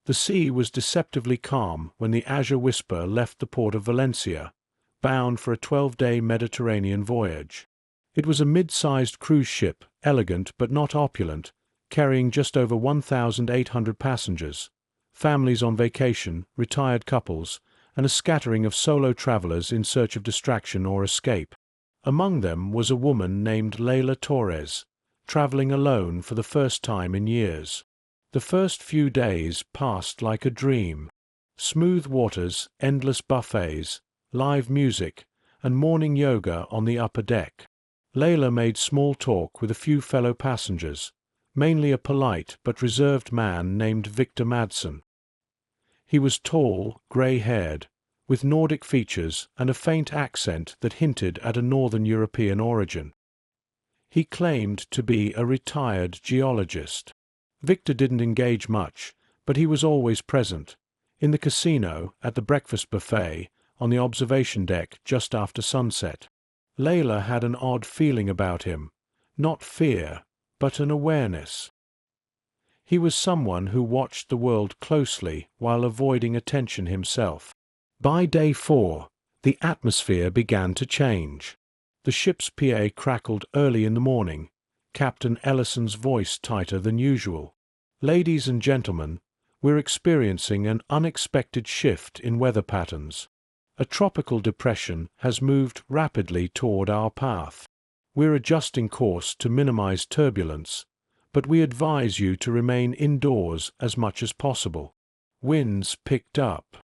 The sea was deceptively calm when the Azure Whisper left the port of Valencia, bound for a 12-day Mediterranean voyage. It was a mid-sized cruise ship, elegant but not opulent, carrying just over 1,800 passengers, families on vacation, retired couples, and a scattering of solo travelers in search of distraction or escape. Among them was a woman named Leila Torres, traveling alone for the first time in years. The first few days passed like a dream. Smooth waters, endless buffets, live music, and morning yoga on the upper deck. Leila made small talk with a few fellow passengers, mainly a polite but reserved man named Victor Madsen. He was tall, grey-haired, with Nordic features and a faint accent that hinted at a Northern European origin. He claimed to be a retired geologist. Victor didn't engage much, but he was always present, in the casino, at the breakfast buffet, on the observation deck just after sunset. Leila had an odd feeling about him, not fear, but an awareness. He was someone who watched the world closely while avoiding attention himself. By day 4, the atmosphere began to change. The ship's PA crackled early in the morning, Captain Ellison's voice tighter than usual. "Ladies and gentlemen, we're experiencing an unexpected shift in weather patterns. A tropical depression has moved rapidly toward our path. We're adjusting course to minimize turbulence, but we advise you to remain indoors as much as possible." Winds picked up.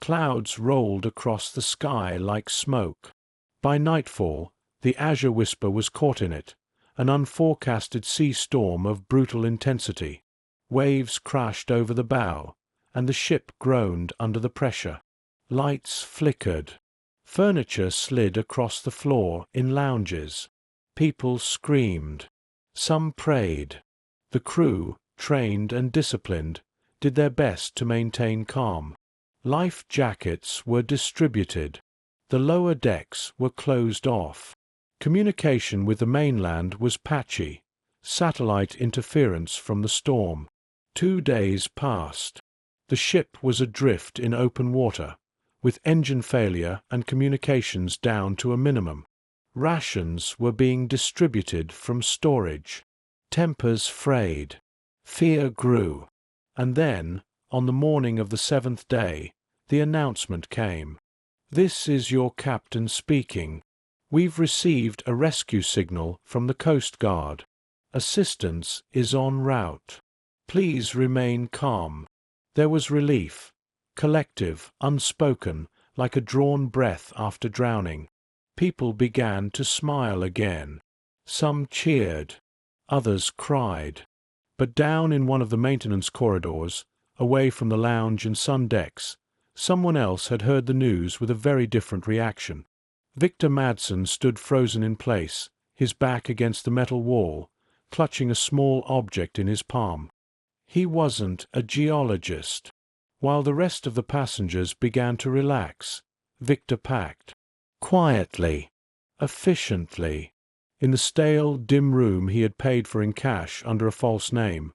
Clouds rolled across the sky like smoke. By nightfall, the Azure Whisper was caught in it, an unforecasted sea storm of brutal intensity. Waves crashed over the bow, and the ship groaned under the pressure. Lights flickered. Furniture slid across the floor in lounges. People screamed. Some prayed. The crew, trained and disciplined, did their best to maintain calm. Life jackets were distributed. The lower decks were closed off. Communication with the mainland was patchy, satellite interference from the storm. 2 days passed. The ship was adrift in open water, with engine failure and communications down to a minimum. Rations were being distributed from storage. Tempers frayed. Fear grew. And then, on the morning of the 7th day, the announcement came. "This is your captain speaking. We've received a rescue signal from the Coast Guard. Assistance is en route. Please remain calm." There was relief, collective, unspoken, like a drawn breath after drowning. People began to smile again. Some cheered. Others cried. But down in one of the maintenance corridors, away from the lounge and sun decks, someone else had heard the news with a very different reaction. Victor Madsen stood frozen in place, his back against the metal wall, clutching a small object in his palm. He wasn't a geologist. While the rest of the passengers began to relax, Victor packed. Quietly, efficiently, in the stale, dim room he had paid for in cash under a false name.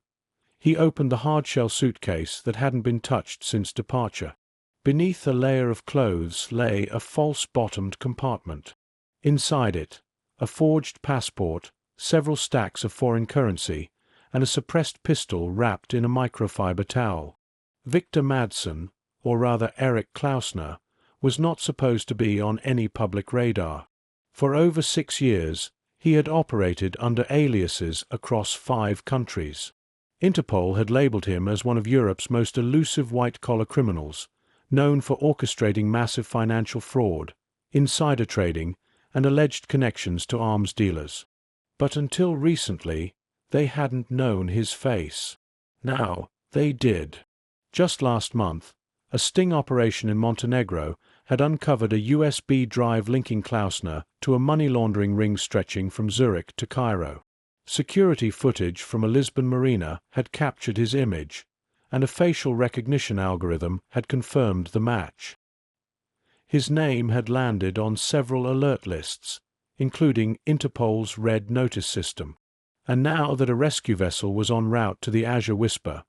He opened the hard-shell suitcase that hadn't been touched since departure. Beneath a layer of clothes lay a false-bottomed compartment. Inside it, a forged passport, several stacks of foreign currency, and a suppressed pistol wrapped in a microfiber towel. Victor Madsen, or rather Eric Klausner, was not supposed to be on any public radar. For over 6 years, he had operated under aliases across 5 countries. Interpol had labeled him as one of Europe's most elusive white-collar criminals, known for orchestrating massive financial fraud, insider trading, and alleged connections to arms dealers. But until recently, they hadn't known his face. Now they did. Just last month, a sting operation in Montenegro had uncovered a USB drive linking Klausner to a money-laundering ring stretching from Zurich to Cairo. Security footage from a Lisbon marina had captured his image, and a facial recognition algorithm had confirmed the match. His name had landed on several alert lists, including Interpol's Red Notice system. And now that a rescue vessel was en route to the Azure Whisper,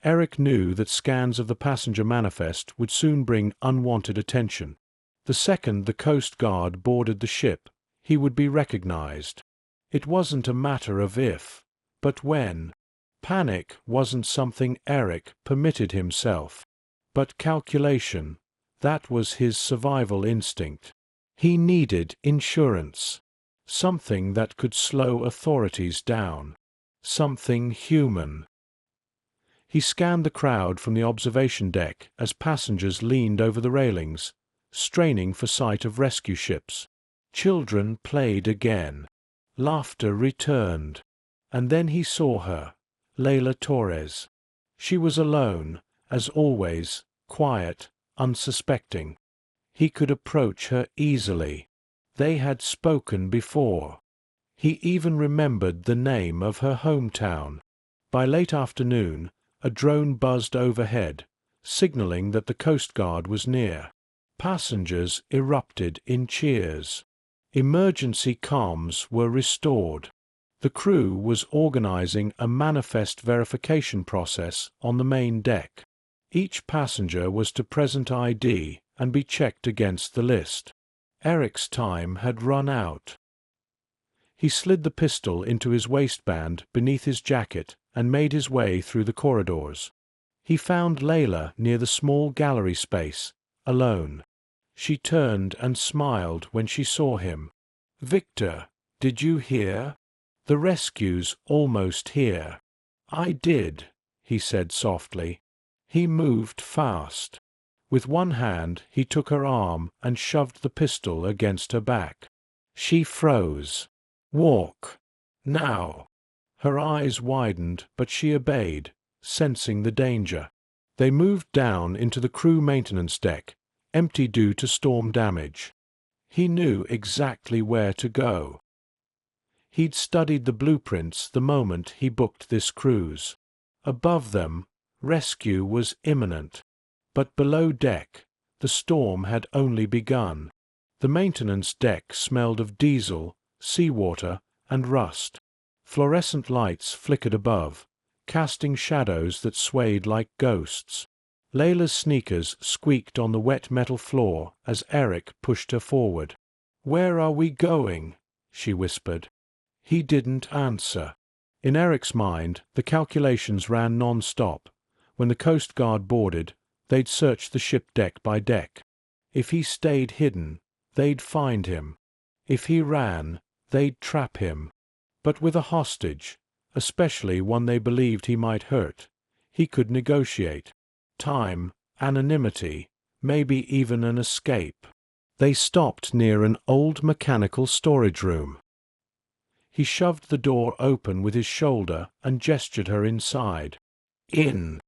Eric knew that scans of the passenger manifest would soon bring unwanted attention. The second the Coast Guard boarded the ship, he would be recognized. It wasn't a matter of if, but when. Panic wasn't something Eric permitted himself. But calculation, that was his survival instinct. He needed insurance. Something that could slow authorities down. Something human. He scanned the crowd from the observation deck as passengers leaned over the railings, straining for sight of rescue ships. Children played again. Laughter returned. And then he saw her, Leila Torres. She was alone, as always, quiet, unsuspecting. He could approach her easily. They had spoken before. He even remembered the name of her hometown. By late afternoon, a drone buzzed overhead, signaling that the Coast Guard was near. Passengers erupted in cheers. Emergency comms were restored. The crew was organizing a manifest verification process on the main deck. Each passenger was to present ID and be checked against the list. Eric's time had run out. He slid the pistol into his waistband beneath his jacket and made his way through the corridors. He found Leila near the small gallery space, alone. She turned and smiled when she saw him. "Victor, did you hear? The rescue's almost here." "I did," he said softly. He moved fast. With one hand he took her arm and shoved the pistol against her back. She froze. "Walk. Now." Her eyes widened, but she obeyed, sensing the danger. They moved down into the crew maintenance deck, empty due to storm damage. He knew exactly where to go. He'd studied the blueprints the moment he booked this cruise. Above them, rescue was imminent. But below deck, the storm had only begun. The maintenance deck smelled of diesel, seawater, and rust. Fluorescent lights flickered above, casting shadows that swayed like ghosts. Leila's sneakers squeaked on the wet metal floor as Eric pushed her forward. "Where are we going?" she whispered. He didn't answer. In Eric's mind, the calculations ran non-stop. When the Coast Guard boarded, they'd search the ship deck by deck. If he stayed hidden, they'd find him. If he ran, they'd trap him. But with a hostage, especially one they believed he might hurt, he could negotiate. Time, anonymity, maybe even an escape. They stopped near an old mechanical storage room. He shoved the door open with his shoulder and gestured her inside. "In."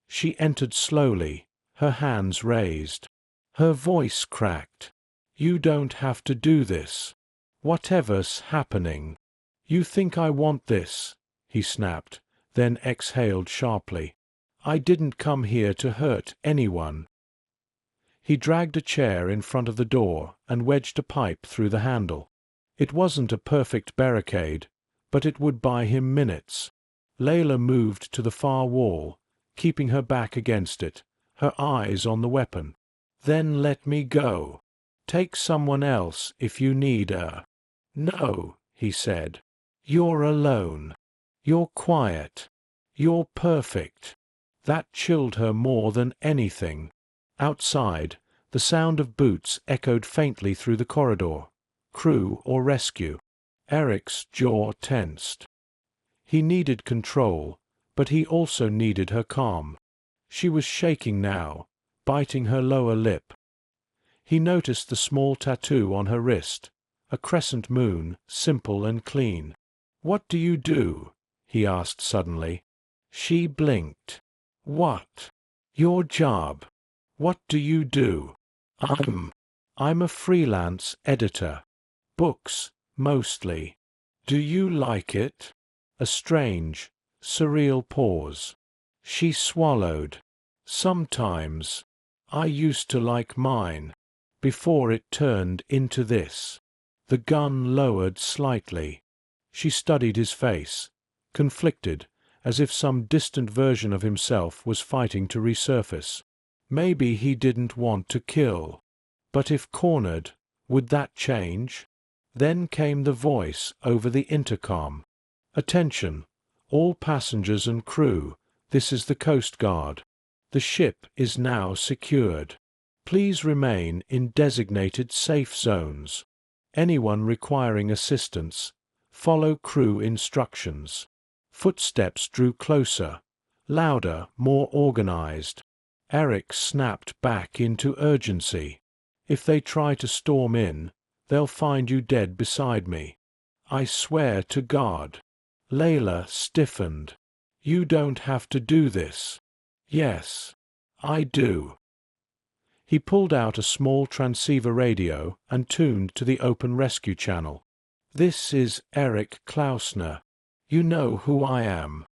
She entered slowly, her hands raised. Her voice cracked. "You don't have to do this. Whatever's happening." "You think I want this?" he snapped, then exhaled sharply. "I didn't come here to hurt anyone." He dragged a chair in front of the door and wedged a pipe through the handle. It wasn't a perfect barricade, but it would buy him minutes. Leila moved to the far wall, keeping her back against it, her eyes on the weapon. "Then let me go. Take someone else if you need her." "No," he said. "You're alone. You're quiet. You're perfect." That chilled her more than anything. Outside, the sound of boots echoed faintly through the corridor. Crew or rescue? Eric's jaw tensed. He needed control, but he also needed her calm. She was shaking now, biting her lower lip. He noticed the small tattoo on her wrist, a crescent moon, simple and clean. "What do you do?" he asked suddenly. She blinked. "What?" "Your job. What do you do?" I'm a freelance editor. Books, mostly." "Do you like it?" A strange, surreal pause. She swallowed. "Sometimes. I used to like mine. Before it turned into this." The gun lowered slightly. She studied his face, conflicted, as if some distant version of himself was fighting to resurface. Maybe he didn't want to kill. But if cornered, would that change? Then came the voice over the intercom. "Attention, all passengers and crew, this is the Coast Guard. The ship is now secured. Please remain in designated safe zones. Anyone requiring assistance, follow crew instructions." Footsteps drew closer, louder, more organized. Eric snapped back into urgency. "If they try to storm in, they'll find you dead beside me. I swear to God." Layla stiffened. "You don't have to do this." "Yes, I do." He pulled out a small transceiver radio and tuned to the open rescue channel. "This is Eric Klausner. You know who I am.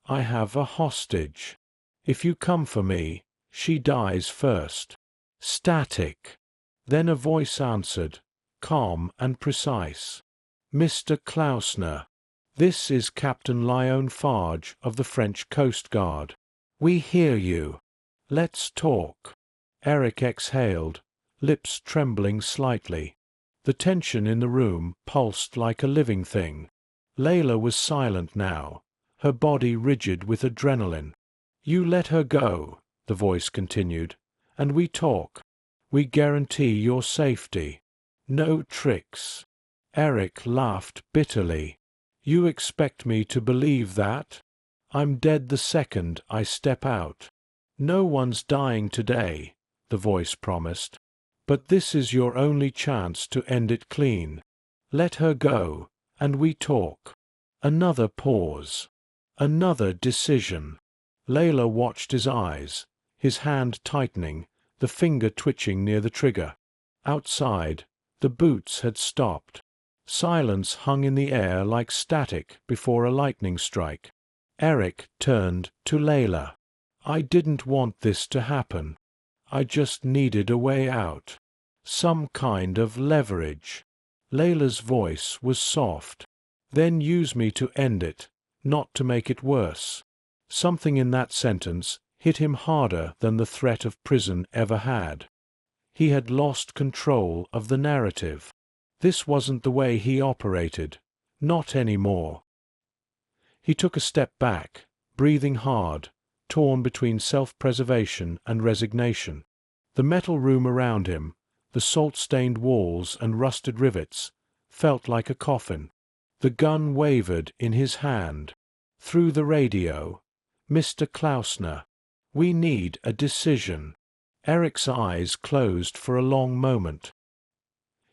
I have a hostage. If you come for me, she dies first." Static. Then a voice answered, calm and precise. "Mr. Klausner, this is Captain Lyon Farge of the French Coast Guard. We hear you. Let's talk." Eric exhaled, lips trembling slightly. The tension in the room pulsed like a living thing. Layla was silent now, her body rigid with adrenaline. "You let her go," the voice continued, "and we talk. We guarantee your safety. No tricks." Eric laughed bitterly. "You expect me to believe that? I'm dead the second I step out." "No one's dying today," the voice promised. "But this is your only chance to end it clean. Let her go, and we talk." Another pause. Another decision. Layla watched his eyes, his hand tightening, the finger twitching near the trigger. Outside, the boots had stopped. Silence hung in the air like static before a lightning strike. Eric turned to Layla. "I didn't want this to happen. I just needed a way out. Some kind of leverage." Layla's voice was soft. "Then use me to end it, not to make it worse." Something in that sentence hit him harder than the threat of prison ever had. He had lost control of the narrative. This wasn't the way he operated. Not anymore. He took a step back, breathing hard, torn between self-preservation and resignation. The metal room around him, the salt-stained walls and rusted rivets, felt like a coffin. The gun wavered in his hand. Through the radio, "Mr. Klausner, we need a decision." Eric's eyes closed for a long moment.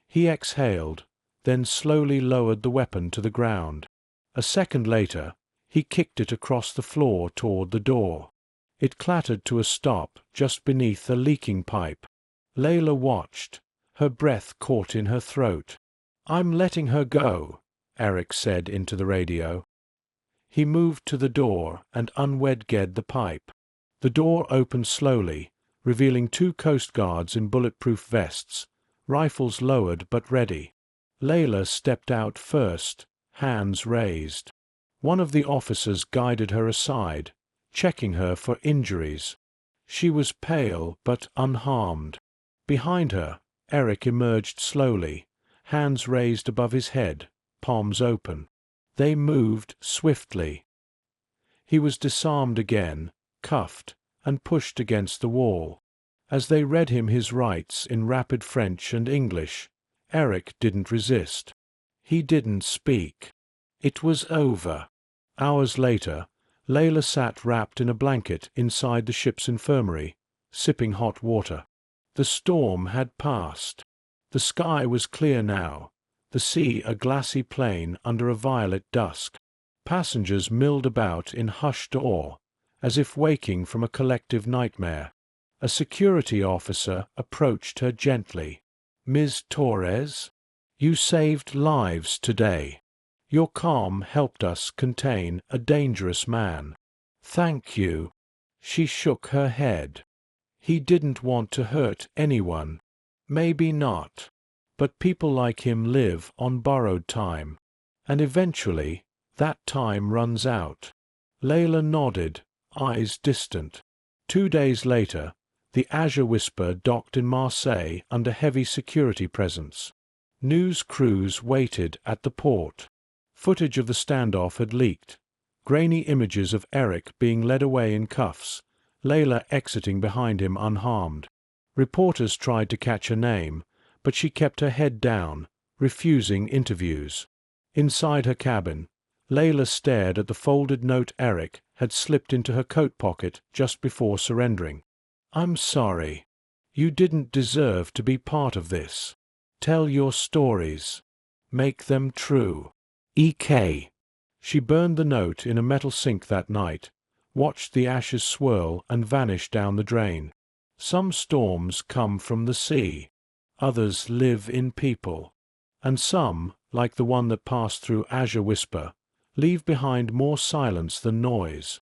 He exhaled, then slowly lowered the weapon to the ground. A second later, he kicked it across the floor toward the door. It clattered to a stop just beneath a leaking pipe. Layla watched, her breath caught in her throat. "I'm letting her go," Eric said into the radio. He moved to the door and unwedged the pipe. The door opened slowly, revealing two Coast Guards in bulletproof vests, rifles lowered but ready. Layla stepped out first, hands raised. One of the officers guided her aside, checking her for injuries. She was pale but unharmed. Behind her, Eric emerged slowly, hands raised above his head, palms open. They moved swiftly. He was disarmed again, cuffed, and pushed against the wall. As they read him his rights in rapid French and English, Eric didn't resist. He didn't speak. It was over. Hours later, Layla sat wrapped in a blanket inside the ship's infirmary, sipping hot water. The storm had passed. The sky was clear now, the sea a glassy plain under a violet dusk. Passengers milled about in hushed awe, as if waking from a collective nightmare. A security officer approached her gently. "Ms. Torres, you saved lives today. Your calm helped us contain a dangerous man. Thank you." She shook her head. He didn't want to hurt anyone. Maybe not. But people like him live on borrowed time. And eventually, that time runs out. Layla nodded, eyes distant. 2 days later, the Azure Whisper docked in Marseille under heavy security presence. News crews waited at the port. Footage of the standoff had leaked. Grainy images of Eric being led away in cuffs, Layla exiting behind him unharmed. Reporters tried to catch her name, but she kept her head down, refusing interviews. Inside her cabin, Layla stared at the folded note Eric had slipped into her coat pocket just before surrendering. "I'm sorry. You didn't deserve to be part of this. Tell your stories. Make them true. E.K." She burned the note in a metal sink that night, watched the ashes swirl and vanish down the drain. Some storms come from the sea. Others live in people. And some, like the one that passed through Azure Whisper, leave behind more silence than noise.